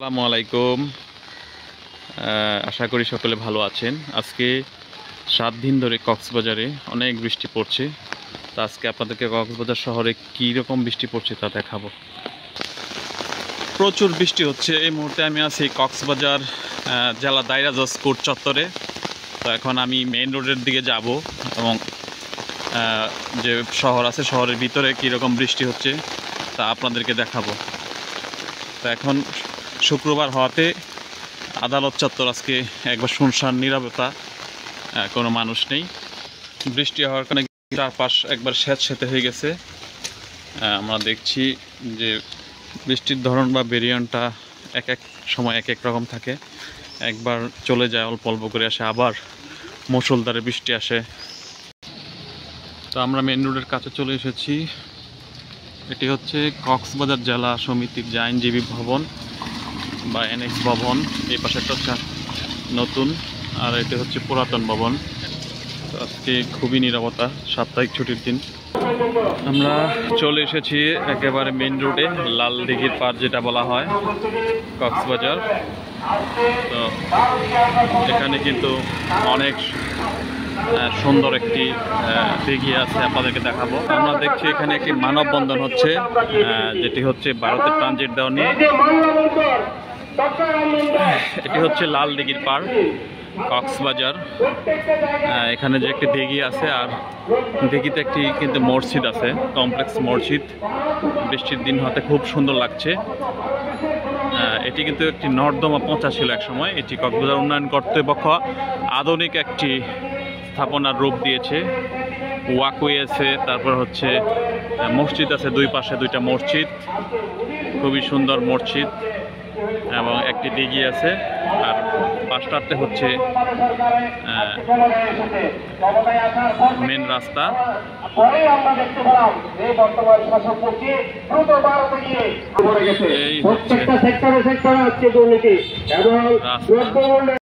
আসসালামু আলাইকুম। আশা করি সকলে ভালো আছেন। আজকে 7 দিন ধরে কক্সবাজারে অনেক বৃষ্টি পড়ছে। তো আজকে আপনাদেরকে কক্সবাজার শহরে কী রকম বৃষ্টি পড়ছে তা দেখাবো। প্রচুর বৃষ্টি হচ্ছে। এই মুহূর্তে আমি আছি কক্সবাজার জেলা দায়রা জজ কোর্ট চত্বরে। তো এখন আমি মেইন রোডের দিকে যাব এবং যে শহর আছে শহরের ভিতরে কীরকম বৃষ্টি হচ্ছে তা আপনাদেরকে দেখাবো। তো এখন শুক্রবার হওয়াতে আদালত চত্বর আজকে একবার শুনশান, নীরবতা, কোনো মানুষ নেই। বৃষ্টি হওয়ার কারণে চারপাশ একবার স্যাঁতসেঁতে হয়ে গেছে। আমরা দেখছি যে বৃষ্টির ধরন বা ভেরিয়েন্টটা এক এক সময় এক এক রকম থাকে। একবার চলে যায়, অল্প অল্প করে আসে, আবার মুষলধারে বৃষ্টি আসে। তো আমরা মেন রোডের কাছে চলে এসেছি। এটি হচ্ছে কক্সবাজার জেলা সমিতির যে আইনজীবী ভবন বা এনএক্স ভবন। এই পাশেরটা হচ্ছে নতুন, আর এটি হচ্ছে পুরাতন ভবন। তো আজকে খুবই নীরবতা, সাপ্তাহিক ছুটির দিন। আমরা চলে এসেছি একেবারে মেন রোডে, লাল দিঘির পার যেটা বলা হয় কক্সবাজার। তো এখানে কিন্তু অনেক সুন্দর একটি দিঘি আছে, আপনাদেরকে দেখাবো। আমরা দেখছি এখানে একটি মানববন্ধন হচ্ছে, যেটি হচ্ছে ভারতের ট্রানজিট দেওয়া নিয়ে। এটি হচ্ছে লাল দিঘির পার কক্সবাজার। এখানে যে একটি দিঘি আছে, আর দিঘিতে একটি কিন্তু মসজিদ আছে, কমপ্লেক্স মসজিদ। বৃষ্টির দিন হতে খুব সুন্দর লাগছে। এটি কিন্তু একটি নর্দমা পৌঁছা ছিল এক সময়। এটি কক্সবাজার উন্নয়ন কর্তৃপক্ষ আধুনিক একটি স্থাপনার রূপ দিয়েছে। ওয়াকওয়ে আছে, তারপর হচ্ছে মসজিদ আছে, দুই পাশে দুইটা মসজিদ, খুবই সুন্দর মসজিদ, এবং একটি দিঘি আছে। আর পাশটাতে হচ্ছে মেন রাস্তা। এই হচ্ছে রাস্তা।